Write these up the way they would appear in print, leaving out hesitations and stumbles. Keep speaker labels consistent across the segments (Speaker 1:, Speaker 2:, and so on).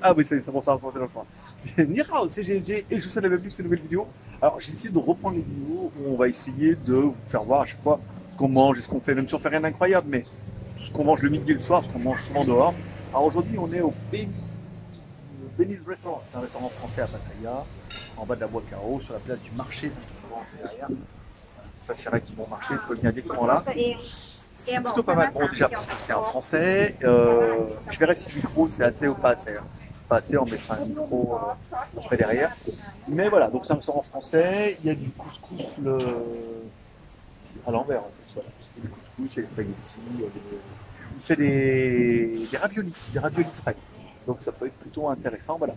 Speaker 1: Ah oui, c'est bon, ça va porter le choix. Ni hao, c'est GLG et je vous souhaite la bienvenue sur cette nouvelle vidéo. Alors, j'ai essayé de reprendre les vidéos où on va essayer de vous faire voir à chaque fois ce qu'on mange et ce qu'on fait, même si on fait rien d'incroyable, mais tout ce qu'on mange le midi et le soir, ce qu'on mange souvent dehors. Alors aujourd'hui, on est au Benny's Restaurant. C'est un restaurant français à Pattaya, en bas de la Bois Carreau, sur la place du marché, derrière. Ça, s'il y en a qui vont marcher, vous pouvez venir directement là. C'est plutôt pas mal. Bon, déjà, parce que c'est en français. Je verrai si le micro c'est assez ou pas assez. C'est pas assez, on mettra un micro après derrière. Mais voilà, donc c'est un restaurant français. Il y a du couscous à l'envers en plus. Voilà. Il y a du couscous, il y a des spaghettis. Il fait des raviolis frais. Donc ça peut être plutôt intéressant. Voilà.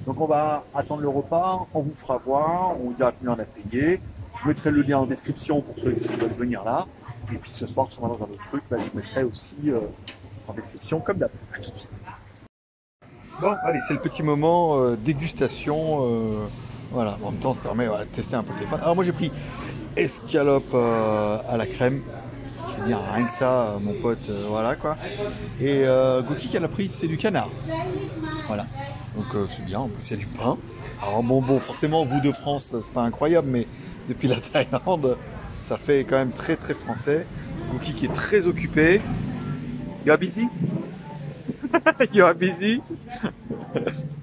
Speaker 1: Donc on va attendre le repas, on vous fera voir, on vous dira combien on a payé. Je mettrai le lien en description pour ceux qui veulent venir là. Et puis ce soir, sur un autre truc, bah, je mettrai aussi en description comme d'hab. À tout de suite. Bon, allez, c'est le petit moment dégustation. Voilà, en même temps, ça permet de tester un peu le téléphone. Alors moi j'ai pris escalope à la crème. Je veux dire, rien que ça, mon pote, voilà quoi. Et Gauthier qu'elle a pris, c'est du canard. Voilà, donc c'est bien, en plus il y a du pain. Alors bon, forcément, vous de France, c'est pas incroyable, mais depuis la Thaïlande, ça fait quand même très très français. Gookie qui est très occupé. You are busy? You are busy?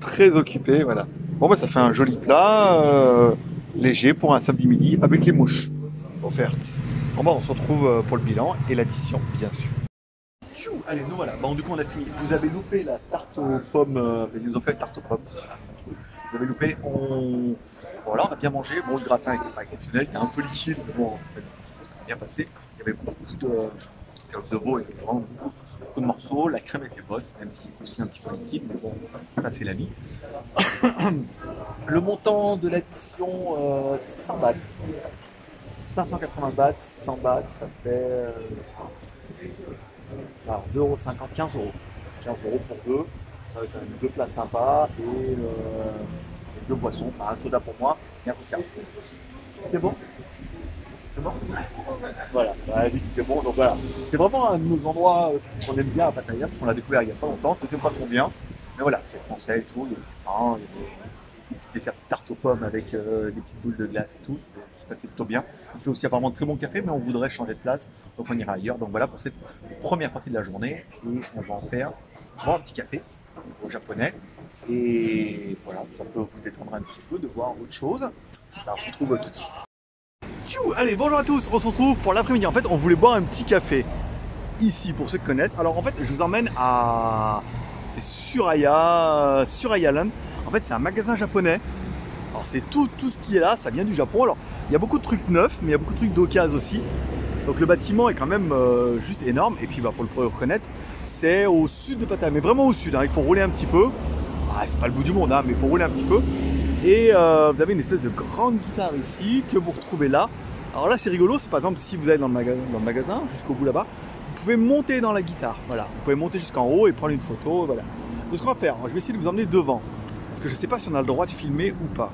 Speaker 1: Très occupé, voilà. Bon bah ça fait un joli plat, léger pour un samedi midi avec les mouches offertes. Bon bah on se retrouve pour le bilan et l'addition bien sûr. Tchou, allez nous voilà, bon du coup on a fini. Vous avez loupé la tarte aux pommes, ils nous ont fait une tarte aux pommes. Vous avez loupé, voilà, on a bien mangé. Bon, le gratin n'était pas exceptionnel, il était un peu liquide, mais bon, c'est bien passé. Il y avait beaucoup de veau, il y avait vraiment beaucoup de morceaux. La crème était bonne, même si aussi un petit peu liquide, mais bon, ça c'est la vie. Le montant de l'addition, 600 bahts. 580 bahts, 600 bahts, ça fait 2,50 €, 15 €. 15 € pour deux. Ça va être deux plats sympas et deux boissons, enfin un soda pour moi et un coca. C'est bon? C'est bon? Voilà, elle a dit que c'était bon, donc voilà. C'est vraiment un de nos endroits qu'on aime bien à Pattaya, parce qu'on l'a découvert il n'y a pas longtemps. Deuxième fois qu'on vient, mais voilà, c'est français et tout, il y a du pain, il y a des desserts petites tartes aux pommes avec des petites boules de glace et tout, c'est plutôt bien. Il fait aussi apparemment de très bon café, mais on voudrait changer de place, donc on ira ailleurs. Donc voilà pour cette première partie de la journée, et on va en faire un petit café au japonais. Et voilà, ça peut vous détendre un petit peu de voir autre chose. Alors, on se retrouve tout de suite. Tchou, allez, bonjour à tous, on se retrouve pour l'après-midi. En fait, on voulait boire un petit café ici pour ceux qui connaissent. Alors en fait, je vous emmène à... c'est Suraya Land. En fait, c'est un magasin japonais. Alors c'est tout ce qui est là, ça vient du Japon. Alors, il y a beaucoup de trucs neufs, mais il y a beaucoup de trucs d'occasion aussi. Donc le bâtiment est quand même juste énorme. Et puis bah, pour le reconnaître, c'est au sud de Pattaya, mais vraiment au sud, hein. Il faut rouler un petit peu. Ah, c'est pas le bout du monde, hein, mais il faut rouler un petit peu. Et vous avez une espèce de grande guitare ici que vous retrouvez là. Alors là c'est rigolo, c'est par exemple si vous allez dans le magasin jusqu'au bout là-bas, vous pouvez monter dans la guitare. Voilà, vous pouvez monter jusqu'en haut et prendre une photo. Voilà. Donc ce qu'on va faire, je vais essayer de vous emmener devant. Parce que je sais pas si on a le droit de filmer ou pas.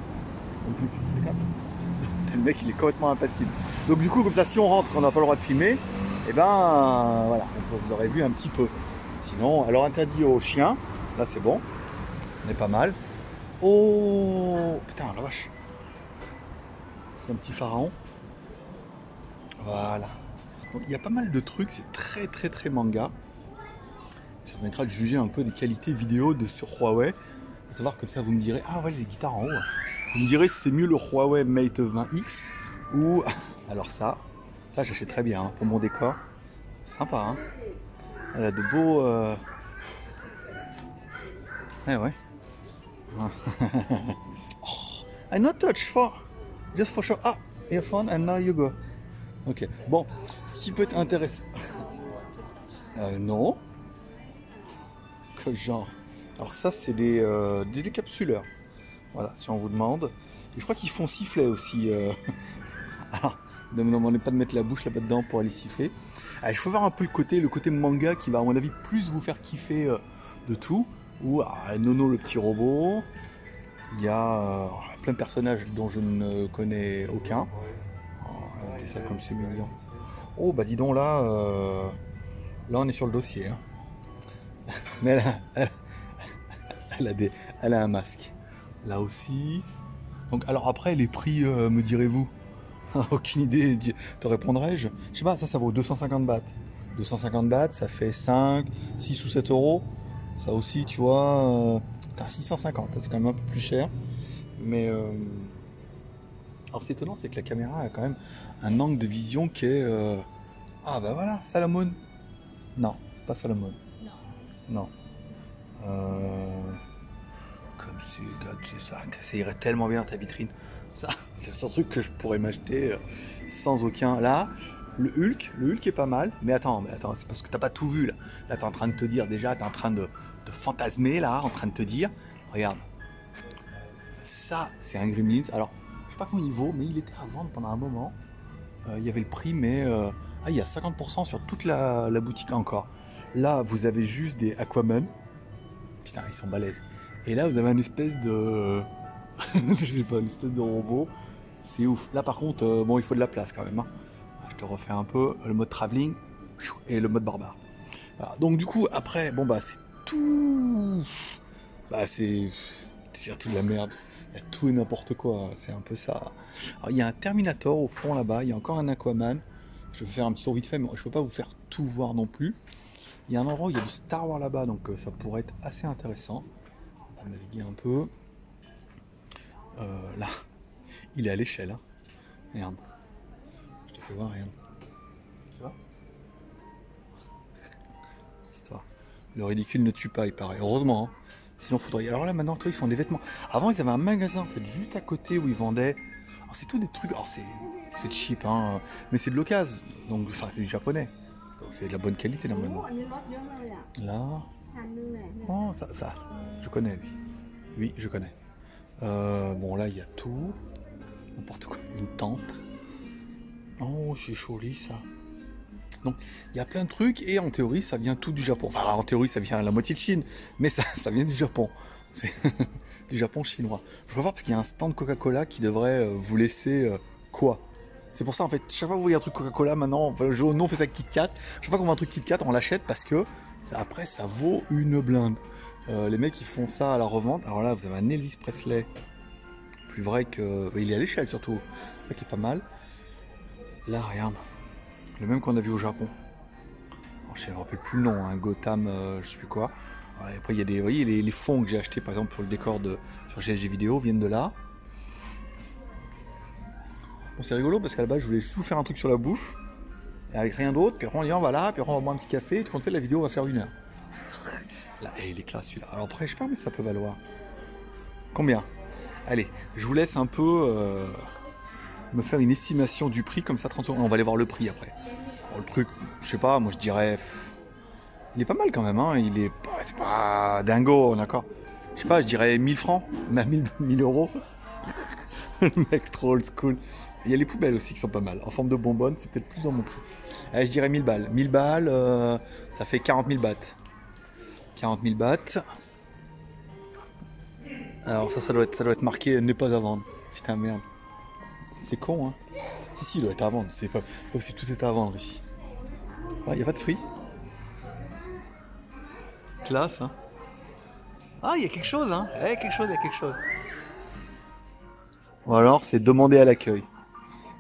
Speaker 1: Le mec il est complètement impassible. Donc du coup comme ça si on rentre qu'on n'a pas le droit de filmer, et ben voilà, vous aurez vu un petit peu. Sinon, alors interdit aux chiens, là c'est bon, on est pas mal. Oh putain la vache, c'est un petit pharaon. Voilà. Donc, il y a pas mal de trucs, c'est très manga. Ça permettra de juger un peu des qualités vidéo de ce Huawei. Il faut savoir que ça vous me direz, ah ouais les guitares en haut. Vous me direz si c'est mieux le Huawei Mate 20X ou alors ça j'achète très bien hein, pour mon décor. Sympa hein. Elle a de beaux ouais. Oh, I not touch just for show. Ah, earphone and now you go. Ok, bon, ce qui peut être intéressant. Non. Que genre. Alors ça c'est des décapsuleurs. Voilà, si on vous demande. Et je crois qu'ils font siffler aussi. Alors, ne me demandez pas de mettre la bouche là-bas dedans pour aller siffler. Il faut voir un peu le côté manga qui va à mon avis plus vous faire kiffer de tout. Ou Nono le petit robot. Il y a plein de personnages dont je ne connais aucun.
Speaker 2: Regardez ça comme c'est mignon. Oh bah dis donc là, là on est sur le dossier. Hein. Mais elle a un masque. Là aussi. Donc alors après les prix, me direz-vous? Aucune idée, te répondrai-je. Je sais pas, ça vaut 250 bahts. 250 bahts, ça fait 5, 6 ou 7 euros. Ça aussi, tu vois, t'as 650, c'est quand même un peu plus cher. Mais alors c'est étonnant, c'est que la caméra a quand même un angle de vision qui est... Ah bah voilà, Salomon. Non, pas Salomon. Non. Comme c'est ça, ça irait tellement bien dans ta vitrine. Ça, c'est le seul truc que je pourrais m'acheter sans aucun. Là, le Hulk est pas mal. Mais attends, c'est parce que t'as pas tout vu là. Là, t'es en train de te dire déjà, t'es en train de fantasmer là, en train de te dire, regarde, ça, c'est un Gremlins. Alors, je sais pas combien il vaut, mais il était à vendre pendant un moment. Il y avait le prix, mais il y a 50% sur toute la boutique encore. Là, vous avez juste des Aquaman. Putain, ils sont balèzes. Et là, vous avez une espèce de... je sais pas, une espèce de robot. C'est ouf. Là, par contre, bon, il faut de la place quand même. Hein. Je te refais un peu le mode travelling et le mode barbare. Voilà. Donc, du coup, après, bon, bah, c'est tout... Bah, c'est tout de la merde. Il y a tout et n'importe quoi. C'est un peu ça. Alors, il y a un Terminator au fond là-bas. Il y a encore un Aquaman. Je vais faire un petit tour vite fait, mais je peux pas vous faire tout voir non plus. Il y a un endroit où il y a du Star Wars là-bas, donc ça pourrait être assez intéressant. On va naviguer un peu. Là, il est à l'échelle. Hein. Regarde. Je te fais voir, regarde. Tu vois ? Histoire. Le ridicule ne tue pas, il paraît. Heureusement. Hein. Sinon, faudrait. Alors là, maintenant, toi, ils font des vêtements. Avant, ils avaient un magasin, en fait, juste à côté où ils vendaient. Alors, c'est tout des trucs. Alors, c'est cheap, hein. Mais c'est de l'occasion. Donc, enfin, c'est du japonais. Donc, c'est de la bonne qualité, normalement. Là. Oh, ça. Je connais, lui. Oui, je connais. Bon, là, il y a tout. N'importe quoi. Une tente. Oh, c'est joli, ça. Donc, il y a plein de trucs. Et en théorie, ça vient tout du Japon. Enfin, en théorie, ça vient la moitié de Chine. Mais ça vient du Japon. C'est du Japon chinois. Je veux voir parce qu'il y a un stand Coca-Cola qui devrait vous laisser quoi. C'est pour ça, en fait, chaque fois que vous voyez un truc Coca-Cola, maintenant, enfin, nous, on fait ça avec KitKat. Chaque fois qu'on voit un truc KitKat, on l'achète parce que après, ça vaut une blinde. Les mecs, ils font ça à la revente. Alors là, vous avez un Elvis Presley. Plus vrai que... Il est à l'échelle, surtout. Qui est pas mal. Là, regarde. Le même qu'on a vu au Japon. Alors, je ne me rappelle plus le nom. Hein. Gotham, je sais plus quoi. Ouais, après, il y a des... Vous voyez, les fonds que j'ai achetés, par exemple, pour le décor sur GLG Vidéo, viennent de là. Bon, c'est rigolo parce qu'à la base, je voulais juste vous faire un truc sur la bouffe. Et avec rien d'autre. Puis après, on dit, voilà. Puis après, on va boire un petit café. Et tout compte fait, la vidéo va faire 1 heure. Là, il est classe celui-là. Alors après, je sais pas, mais ça peut valoir. Combien? Allez, je vous laisse un peu me faire une estimation du prix. Comme ça, 30 euros. On va aller voir le prix après. Alors, le truc, je sais pas, moi je dirais... Il est pas mal quand même. Hein. Il est pas... C'est pas dingo, d'accord. Je sais pas, je dirais 1000 francs. Mais 1000 euros. Le mec trop old school. Il y a les poubelles aussi qui sont pas mal. En forme de bonbonne, c'est peut-être plus dans mon prix. Allez, je dirais 1000 balles. 1000 balles, ça fait 40 000 bahts. 40 000 bahts. Alors ça doit être marqué n'est pas à vendre. Putain merde. C'est con hein. Si, il doit être à vendre. C'est pas si tout est à vendre ici. Il n'y a pas de prix. Classe hein. Ah, il y a quelque chose hein. Il y a quelque chose. Ou alors c'est demander à l'accueil.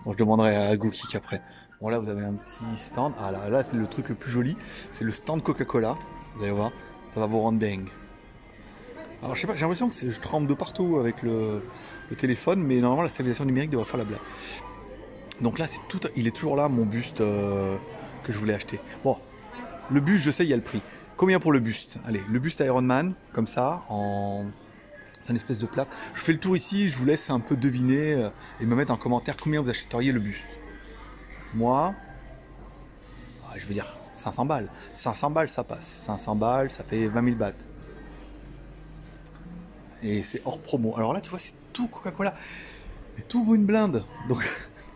Speaker 2: Bon, je demanderai à Goukik après. Bon là vous avez un petit stand. Ah là c'est le truc le plus joli. C'est le stand Coca-Cola. Vous allez voir. Ça va vous rendre dingue. Alors je sais pas, j'ai l'impression que je tremble de partout avec le téléphone, mais normalement la stabilisation numérique devrait faire la blague. Donc là c'est tout, il est toujours là mon buste que je voulais acheter. Bon, le buste je sais il y a le prix. Combien pour le buste? Allez, le buste Iron Man, comme ça, c'est une espèce de plate. Je fais le tour ici, je vous laisse un peu deviner et me mettre en commentaire combien vous achèteriez le buste. Moi, je veux dire 500 balles. 500 balles ça passe. 500 balles ça fait 20 000 bahts. Et c'est hors promo. Alors là, tu vois, c'est tout Coca-Cola. Mais tout vaut une blinde. Donc,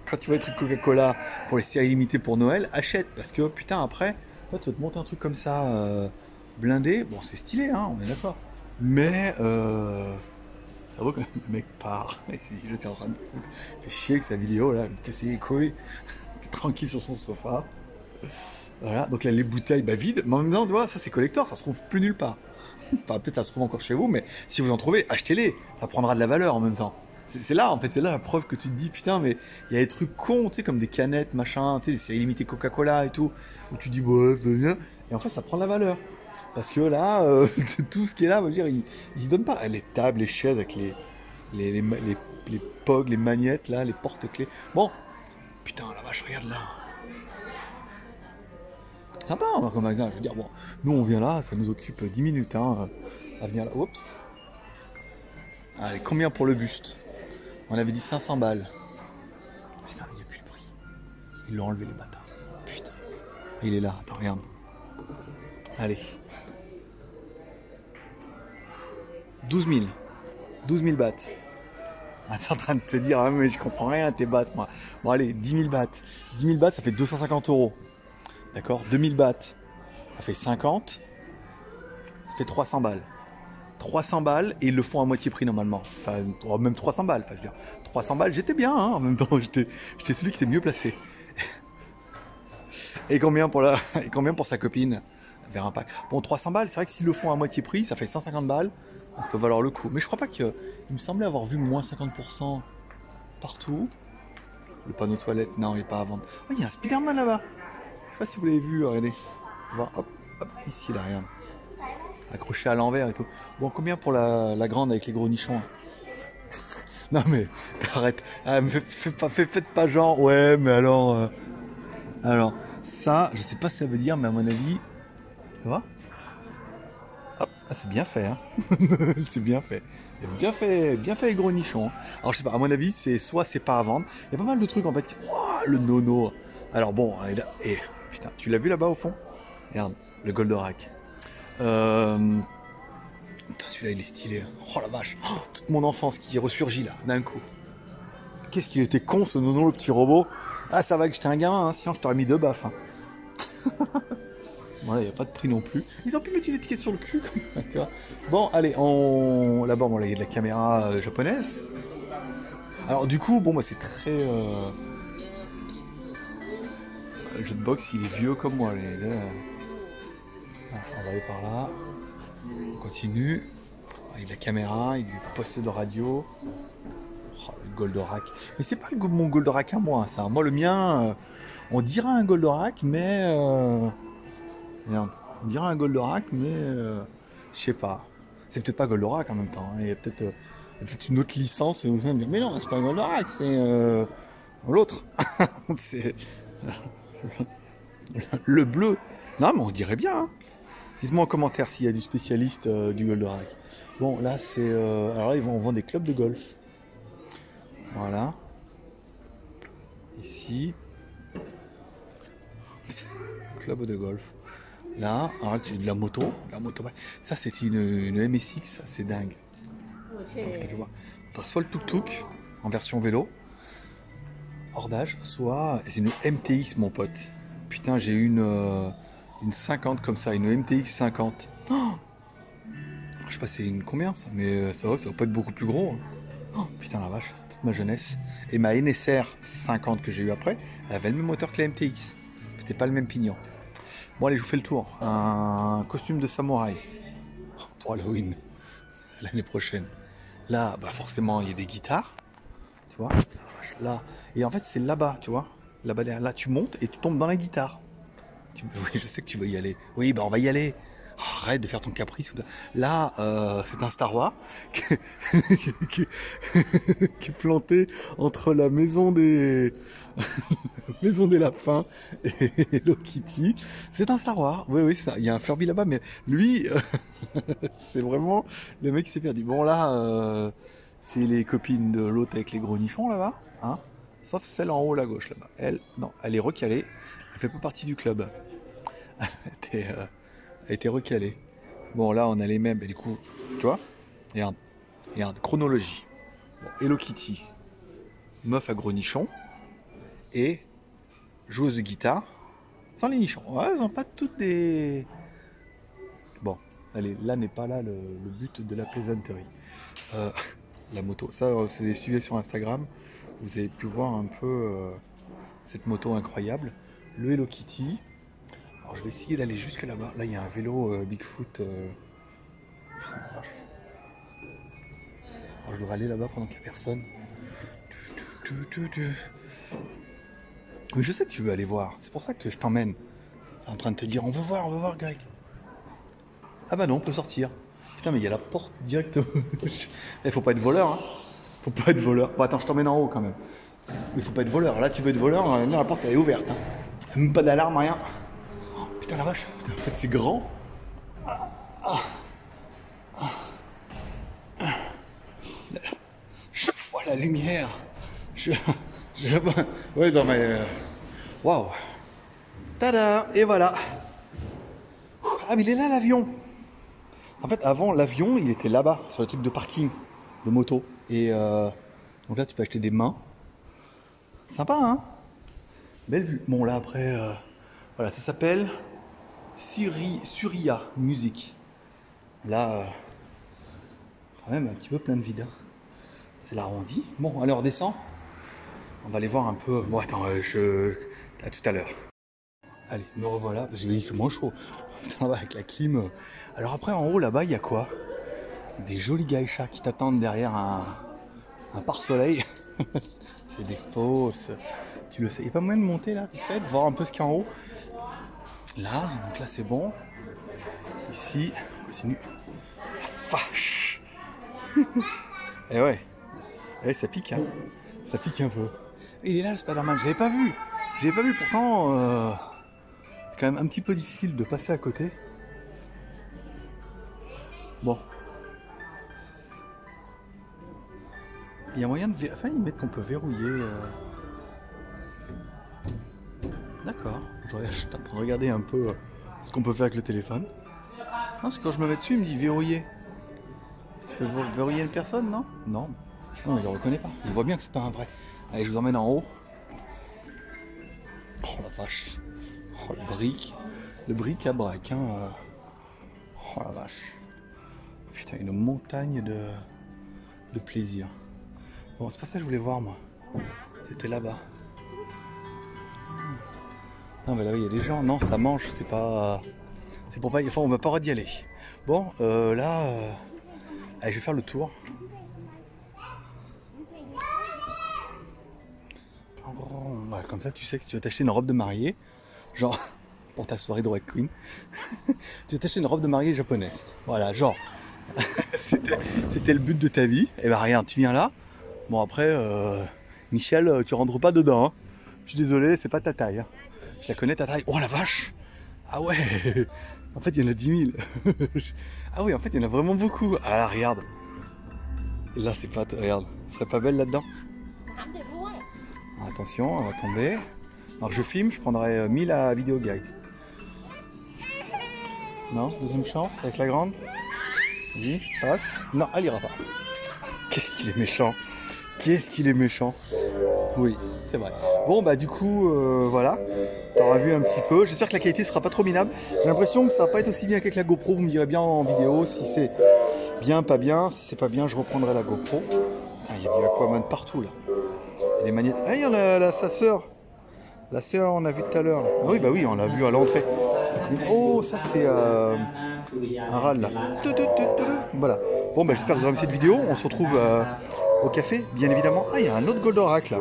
Speaker 2: quand tu vois les trucs Coca-Cola pour les séries limitées pour Noël, achète. Parce que, putain, après, toi, tu vas te monter un truc comme ça, blindé. Bon, c'est stylé, hein, on est d'accord. Mais, ça Ça vaut quand même, le mec part. Et je suis en train de foutre. Il fait chier avec sa vidéo là, il me casser les couilles. Tranquille sur son sofa. Voilà, donc là les bouteilles vides, mais en même temps, tu vois, ça c'est collector, ça se trouve plus nulle part. Enfin, peut-être ça se trouve encore chez vous, mais si vous en trouvez, achetez-les, ça prendra de la valeur en même temps. C'est là, en fait, c'est là la preuve que tu te dis, putain, mais il y a des trucs cons, tu sais, comme des canettes, machin, tu sais, les séries limitées Coca-Cola et tout, où tu dis, ouais, bien, et en fait, ça prend de la valeur. Parce que là, tout ce qui est là, on va dire, ils y donnent pas. Les tables, les chaises avec les pogs, les magnettes, là, les porte-clés. Bon, putain, la vache, regarde là. Sympa hein, comme magasin, je veux dire, bon, nous on vient là, ça nous occupe 10 minutes hein, à venir là. Oups. Allez, combien pour le buste? On avait dit 500 balles. Putain, il n'y a plus le prix. Ils l'ont enlevé les bâtards. Putain. Il est là, attends, regarde. Allez. 12 000. 12 000 bahts. Ah, t'es en train de te dire, ah, mais je comprends rien à tes bahts, moi. Bon, allez, 10 000 bahts. 10 000 bahts, ça fait 250 euros. D'accord, 2000 bahts, ça fait 50, ça fait 300 balles. 300 balles et ils le font à moitié prix normalement. Enfin, même 300 balles. Enfin, je veux dire, 300 balles, j'étais bien hein, en même temps. J'étais celui qui était mieux placé. Et combien pour sa copine vers un pack. Bon, 300 balles, c'est vrai que s'ils le font à moitié prix, ça fait 150 balles. Ça peut valoir le coup. Mais je crois pas que. Il me semblait avoir vu moins 50% partout. Le panneau toilette, non, il n'est pas à vendre. Oh, il y a un Spider-Man là-bas. Je sais pas si vous l'avez vu, regardez. Hop, hop, ici là, regarde. Accroché à l'envers et tout. Bon, combien pour la grande avec les gros nichons? Non mais, arrête. Ah, faites pas genre, ouais, mais alors, ça, je sais pas ce que ça veut dire, mais à mon avis, tu vois? Hop, ah, c'est bien fait, hein. C'est bien fait. Bien fait les gros nichons. Alors je sais pas, à mon avis, c'est pas à vendre. Il y a pas mal de trucs en fait. Oh, le nono. Alors bon, putain, tu l'as vu là-bas au fond? Regarde, le Goldorak. Putain, celui-là il est stylé. Oh la vache, toute mon enfance qui ressurgit là, d'un coup. Qu'est-ce qu'il était con ce nono, le petit robot. Ah ça va que j'étais un gamin, hein, sinon je t'aurais mis 2 baffes. Hein. Voilà, il n'y a pas de prix non plus. Ils ont pu mettre une étiquette sur le cul. Tu vois. Bon, allez, là-bas, bon, là, il y a de la caméra japonaise. Alors du coup, bon, moi c'est très... Le jeu de boxe, il est vieux comme moi. On va aller par là. On continue. Il y a de la caméra, il y a du poste de radio. Oh, le Goldorak. Mais c'est pas mon Goldorak à moi, ça. Moi, le mien, on dirait un Goldorak, mais... Regarde, on dirait un Goldorak, mais... je sais pas. C'est peut-être pas Goldorak en même temps. Hein. Il y a peut-être une autre licence. Et on va me dire, mais non, c'est pas un Goldorak, c'est... l'autre. C'est... le bleu. Non, mais on dirait bien. Hein. Dites-moi en commentaire s'il y a du spécialiste du Goldorak. Bon, là, c'est... alors là, on vend des clubs de golf. Voilà. Ici. Club de golf. Là, alors, de la moto. Ça, c'est une MSX. C'est dingue. T'as soit le tuk-tuk en version vélo, hors d'âge, soit... C'est une MTX, mon pote. Putain, j'ai eu une 50 comme ça, une MTX 50. Oh, je sais pas c'est une combien ça, mais ça va pas être beaucoup plus gros. Oh, putain la vache, toute ma jeunesse. Et ma NSR 50 que j'ai eu après, elle avait le même moteur que la MTX. C'était pas le même pignon. Bon allez, je vous fais le tour. Un costume de samouraï pour Halloween l'année prochaine. Là, bah forcément, il y a des guitares. Tu vois, putain, la vache, là. Et en fait, c'est là-bas, tu vois. Là-bas, là, tu montes et tu tombes dans la guitare. Oui, je sais que tu veux y aller. Oui, bah on va y aller. Oh, arrête de faire ton caprice. Là, c'est un Star Wars qui est planté entre la maison des maison des lapins et Hello Kitty. C'est un Star Wars. Oui, c'est ça. Il y a un Furby là-bas, mais lui, c'est vraiment le mec qui s'est perdu. Bon là, c'est les copines de l'autre avec les gros nichons là-bas, hein. Sauf celle en haut à gauche là-bas. Elle, non, elle est recalée. Elle fait pas partie du club. Elle était recalée. Bon, là, on a les mêmes. Et du coup, tu vois, regarde, chronologie. Bon, Hello Kitty, meuf à gros nichons et joueuse de guitare sans les nichons. Ouais, elles n'ont pas toutes des... Bon, allez, là n'est pas là le but de la plaisanterie. la moto. Ça, si vous avez suivi sur Instagram, vous avez pu voir un peu cette moto incroyable. Le Hello Kitty. Alors je vais essayer d'aller jusque là-bas. Là, il y a un vélo Bigfoot. Putain, la vache. Alors, je devrais aller là-bas pendant qu'il n'y a personne. Mais je sais que tu veux aller voir. C'est pour ça que je t'emmène. C'est en train de te dire, on veut voir, Greg. Ah bah non, on peut sortir. Putain, mais il y a la porte directe. Il faut pas être voleur, hein. Faut pas être voleur. Bon, attends, je t'emmène en haut quand même. Mais faut pas être voleur. Là, tu veux être voleur, non, la porte elle est ouverte. Hein. Même pas d'alarme, rien. Oh, putain, la vache. Putain, en fait, c'est grand. Je vois la lumière. Ouais, non, mais. Waouh. Tada. Et voilà. Ah, mais il est là l'avion. En fait, avant, l'avion, il était là-bas, sur le truc de parking de moto. Et donc là, tu peux acheter des mains. Sympa, hein? Belle vue. Bon, là, après, voilà, ça s'appelle Surya Music. Là, quand même un petit peu plein de vide. Hein. C'est l'arrondi. Bon, allez, on redescend. On va aller voir un peu. Bon, attends, à tout à l'heure. Allez, me revoilà, parce qu'il fait moins chaud. Putain, avec la clim. Alors après, en haut, là-bas, il y a quoi? Des jolis geishas qui t'attendent derrière un pare-soleil. C'est des fausses. Tu le sais. Il n'y a pas moyen de monter, là, vite fait, de voir un peu ce qu'il y a en haut. Là, donc là, c'est bon. Ici, on continue. La vache. Et ouais. Et ça pique, hein. Ça pique un peu. Il est là, le Spider-Man. J'avais pas vu. Pourtant... c'est quand même un petit peu difficile de passer à côté. Bon. Il y a moyen de... Enfin, ils mettent qu'on peut verrouiller... D'accord. Je suis en train de regarder un peu ce qu'on peut faire avec le téléphone. Non, parce que quand je me mets dessus, il me dit verrouiller. Ça peut verrouiller une personne, non? Non. Non, il le reconnaît pas. Il voit bien que c'est pas un vrai. Allez, je vous emmène en haut. Oh la vache. Oh le brick. Le bric-à-brac, hein. Oh la vache. Putain, une montagne de plaisir. Bon, c'est pas ça que je voulais voir, moi. C'était là-bas. Non, mais là, il y a des gens. Non, ça mange, c'est pas... C'est pour pas... Enfin, on va pas d'y aller. Bon, là... Allez, je vais faire le tour. Voilà, comme ça, tu sais que tu vas t'acheter une robe de mariée. Genre... pour ta soirée drag queen. Tu vas t'acheter une robe de mariée japonaise. Voilà, genre. C'était le but de ta vie. Et bah regarde, tu viens là. Bon après, Michel, tu rentres pas dedans. Hein. Je suis désolé, c'est pas ta taille. Hein. Je la connais ta taille. Oh la vache. Ah ouais. En fait, il y en a 10 000. Ah oui, en fait, il y en a vraiment beaucoup. Ah là, regarde. Là, c'est pas... Regarde. Ce serait pas belle là-dedans? Attention, on va tomber. Alors je filme, je prendrai 1000 à vidéo guide. Non, deuxième chance avec la grande. Vas-y, passe. Non, elle ira pas. Qu'est-ce qu'il est méchant. Qu'est-ce qu'il est méchant. Oui, c'est vrai. Bon bah du coup, voilà. T'auras vu un petit peu. J'espère que la qualité sera pas trop minable. J'ai l'impression que ça va pas être aussi bien qu'avec la GoPro. Vous me direz bien en vidéo si c'est bien, pas bien. Si c'est pas bien, je reprendrai la GoPro. Il y a du Aquaman partout là. Il y a les manettes. Ah, il y en a sa sœur. La sœur, on a vu tout à l'heure. Ah oui, bah oui, on l'a vu à l'entrée. Oh, ça c'est un râle là. Voilà. Bon, bah j'espère que vous aurez aimé cette vidéo. On se retrouve au café, bien évidemment. Ah, il y a un autre Goldorak là.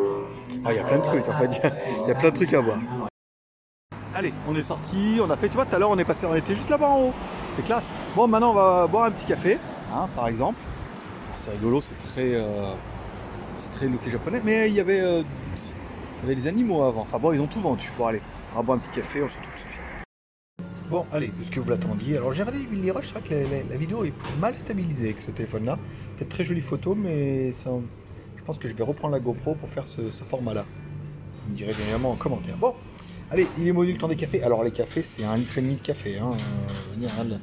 Speaker 2: Ah, il y a plein de trucs. En fait, il y a plein de trucs à voir. Allez, on est sorti. On a fait, tu vois, tout à l'heure, on était juste là-bas en haut. C'est classe. Bon, maintenant, on va boire un petit café, hein, par exemple. C'est rigolo, c'est très looké japonais. Mais il y avait des animaux avant. Enfin bon, ils ont tout vendu. Bon, allez, on va boire un petit café, on se retrouve tout de suite. Bon, allez, puisque vous l'attendiez. Alors, j'ai regardé Willy Rush, c'est vrai que la vidéo est mal stabilisée avec ce téléphone-là. Peut-être très jolie photo, mais ça, je pense que je vais reprendre la GoPro pour faire ce format-là. Vous me direz bien évidemment en commentaire. Bon, allez, il est maudit le temps des cafés. Alors, les cafés, c'est 1,5 litre de café. Hein. Regarde,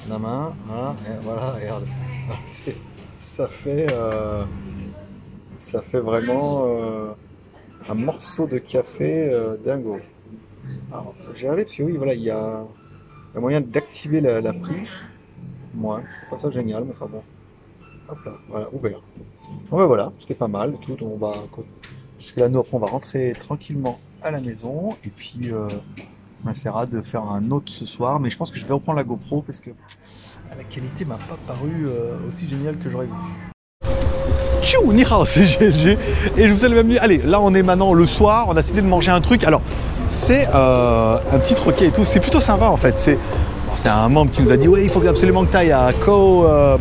Speaker 2: la main, hein, et voilà, regarde. Ça fait vraiment un morceau de café dingo. Alors, j'ai regardé parce que oui, voilà, il y a moyen d'activer la prise. Moi, c'est pas ça génial, mais enfin bon. hop là, voilà, ouvert. Bon ben voilà, c'était pas mal, tout, on va, jusqu'à là, nous après on va rentrer tranquillement à la maison, et puis on essaiera de faire un autre ce soir, mais je pense que je vais reprendre la GoPro, parce que la qualité m'a pas paru aussi géniale que j'aurais voulu. Tchou, ni hao, c'est GLG, et je vous ai même dit, allez, là on est maintenant le soir, on a décidé de manger un truc, alors c'est un petit troquet et tout, c'est plutôt sympa en fait, c'est un membre qui nous a dit, ouais, il faut absolument que tu ailles à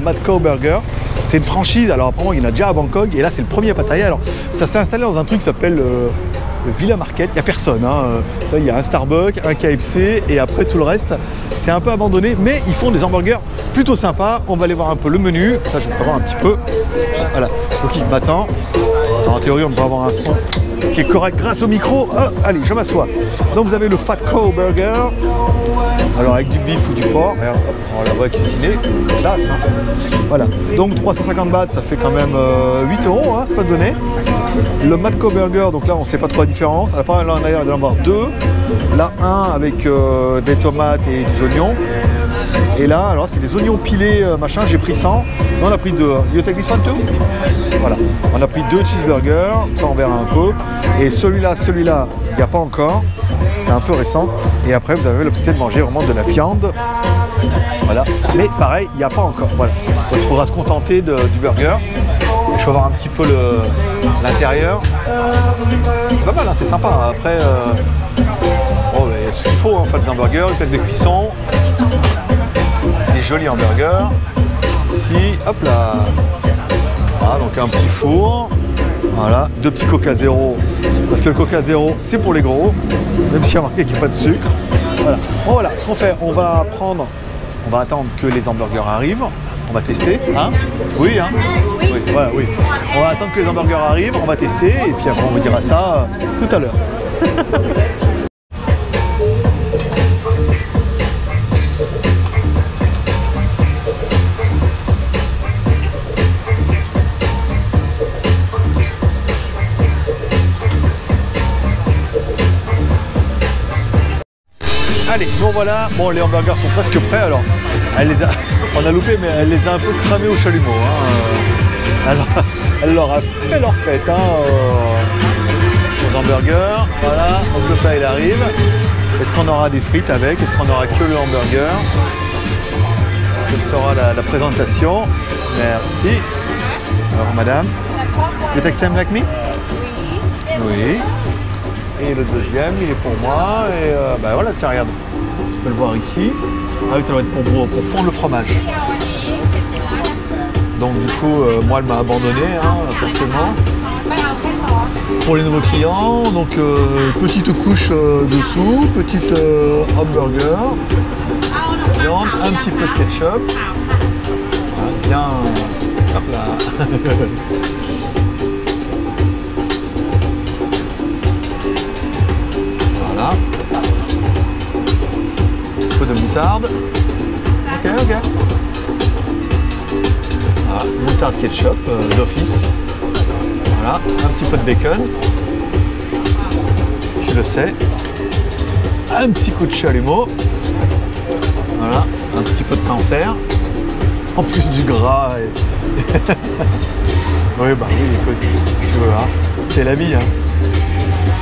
Speaker 2: Mad Cow Burger, c'est une franchise, alors apparemment il y en a déjà à Bangkok, et là c'est le premier à Pattaya, alors ça s'est installé dans un truc qui s'appelle le Villa Market, il n'y a personne, hein. Il y a un Starbucks, un KFC, et après tout le reste, c'est un peu abandonné, mais ils font des hamburgers plutôt sympas, on va aller voir un peu le menu, ça je vais voir un petit peu, voilà, donc il m'attend, en théorie on devrait avoir un son qui est correct grâce au micro. Oh, allez, je m'assois. Donc vous avez le Fat Cow Burger. Alors avec du bif ou du porc. Regarde, hop, on la voit cuisiner. C'est classe. Hein. Voilà. Donc 350 bahts, ça fait quand même 8 euros. Hein, c'est pas donné. Le Mad Cow Burger, donc là on sait pas trop la différence. Là en arrière il doit y en avoir deux. Là un avec des tomates et des oignons. Et là, alors c'est des oignons pilés, machin, j'ai pris 100. Non, on a pris 2. You take this one too? Voilà. On a pris 2 cheeseburgers, ça on verra un peu. Et celui-là, il n'y a pas encore. C'est un peu récent. Et après, vous avez l'opportunité de manger vraiment de la viande. Voilà. Mais pareil, il n'y a pas encore. Voilà. Donc, il faudra se contenter du burger. Je vais voir un petit peu l'intérieur. C'est pas mal, hein, c'est sympa. Après, bon, il y a tout ce qu'il faut, hein, en fait, d'un burger, une plaque de cuisson. Des jolis hamburgers. Ici, hop là. Voilà, donc un petit four. Voilà, 2 petits Coca Zéro. Parce que le Coca Zéro, c'est pour les gros. Même s'il y a marqué qu'il n'y a pas de sucre. Voilà. Bon, voilà, ce qu'on fait, on va attendre que les hamburgers arrivent. On va tester. Hein? Oui, hein? Oui. Oui, voilà, oui. On va attendre que les hamburgers arrivent, on va tester. Et puis après, on vous dira ça tout à l'heure. Allez, bon voilà, bon les hamburgers sont presque prêts, alors on a loupé mais elle les a un peu cramés au chalumeau. Hein. Alors, elle leur a fait leur fête hein, aux hamburgers. Voilà, donc le plat il arrive. Est-ce qu'on aura des frites avec? Est-ce qu'on aura que le hamburger? Quelle sera la présentation? Merci. Alors madame, you take same like me? Oui. Et le deuxième, il est pour moi. Et bah voilà, tiens, regarde. Tu peux le voir ici. Ah oui, ça doit être pour fondre le fromage. Donc du coup, moi, elle m'a abandonné, hein, forcément. Pour les nouveaux clients, donc petite couche dessous, petite hamburger, viande, un petit peu de ketchup. Voilà, bien. Hop là. Voilà. Un peu de moutarde. Ok, ok. Voilà, moutarde ketchup d'office. Voilà, un petit peu de bacon. Tu le sais. Un petit coup de chalumeau. Voilà, un petit peu de cancer. En plus du gras. Et... oui, bah oui, écoute, si tu veux, hein, c'est la vie. Hein.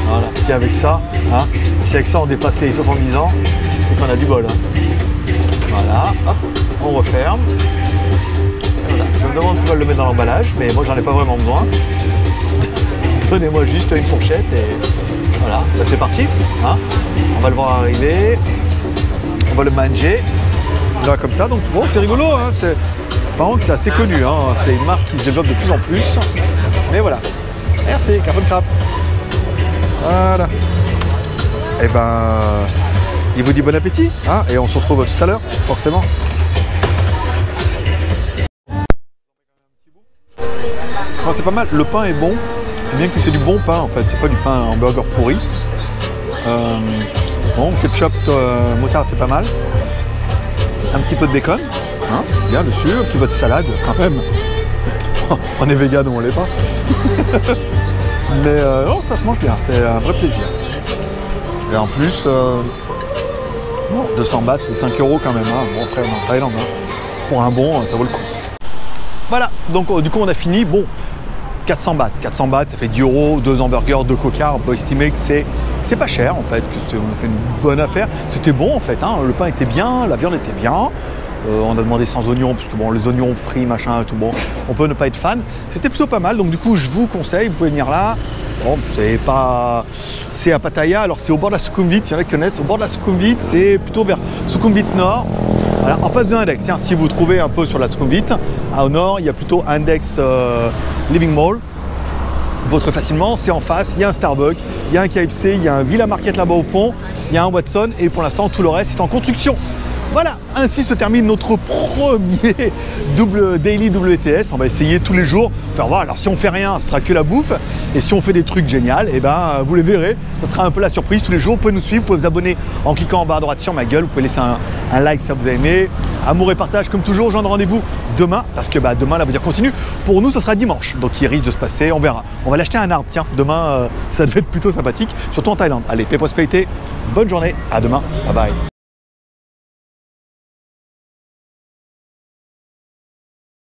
Speaker 2: Voilà, si avec ça, hein, si avec ça on dépasse les 70 ans, c'est qu'on a du bol. Hein. Voilà, hop, on referme. Et voilà. Je me demande pourquoi le mettre dans l'emballage, mais moi j'en ai pas vraiment besoin. Donnez-moi juste une fourchette et voilà, là c'est parti. Hein. On va le voir arriver, on va le manger. Là comme ça, donc bon c'est rigolo, hein, par contre c'est assez connu, hein. C'est une marque qui se développe de plus en plus. Mais voilà, merci, carbone crap. Voilà. Et ben, il vous dit bon appétit, hein, et on se retrouve tout à l'heure, forcément. Bon, c'est pas mal, le pain est bon. C'est bien que c'est du bon pain en fait, c'est pas du pain hamburger pourri. Bon, ketchup, moutarde, c'est pas mal. Un petit peu de bacon, hein, bien dessus, un petit peu de salade quand même. On est vegan ou on l'est pas. Mais non, ça se mange bien, c'est un vrai plaisir. Et en plus, bon, 200 bahts, c'est 5 € quand même. Hein. Bon, après, on est en Thaïlande. Hein. Pour un bon, ça vaut le coup. Voilà, donc du coup on a fini. Bon, 400 bahts, ça fait 10 €, 2 hamburgers, 2 coca. On peut estimer que c'est pas cher en fait, que on a fait une bonne affaire. C'était bon en fait, hein. Le pain était bien, la viande était bien. On a demandé sans oignons, parce que bon, les oignons frits, machin, tout bon, on peut ne pas être fan. C'était plutôt pas mal, donc du coup, je vous conseille, vous pouvez venir là. Bon, c'est à Pattaya, alors c'est au bord de la Sukhumvit, il y en a qui connaissent. Au bord de la Sukhumvit, c'est plutôt vers Sukhumvit Nord. Alors, en face de Index, si vous trouvez un peu sur la Sukhumvit, au nord, il y a plutôt Index Living Mall. Vous pouvez très facilement, c'est en face, il y a un Starbucks, il y a un KFC, il y a un Villa Market là-bas au fond, il y a un Watson, et pour l'instant, tout le reste est en construction. Voilà, ainsi se termine notre premier daily WTS. On va essayer tous les jours de faire voir. Alors si on fait rien, ce sera que la bouffe. Et si on fait des trucs géniaux, et ben vous les verrez. Ça sera un peu la surprise tous les jours. Vous pouvez nous suivre, vous pouvez vous abonner en cliquant en bas à droite sur ma gueule. Vous pouvez laisser un like si ça vous a aimé. Amour et partage comme toujours. Je donne rendez-vous demain parce que demain la voiture continue. Pour nous, ça sera dimanche. Donc il risque de se passer, on verra. On va l'acheter un arbre. Tiens, demain ça devait être plutôt sympathique, surtout en Thaïlande. Allez, paix prospérité. Bonne journée. À demain. Bye bye.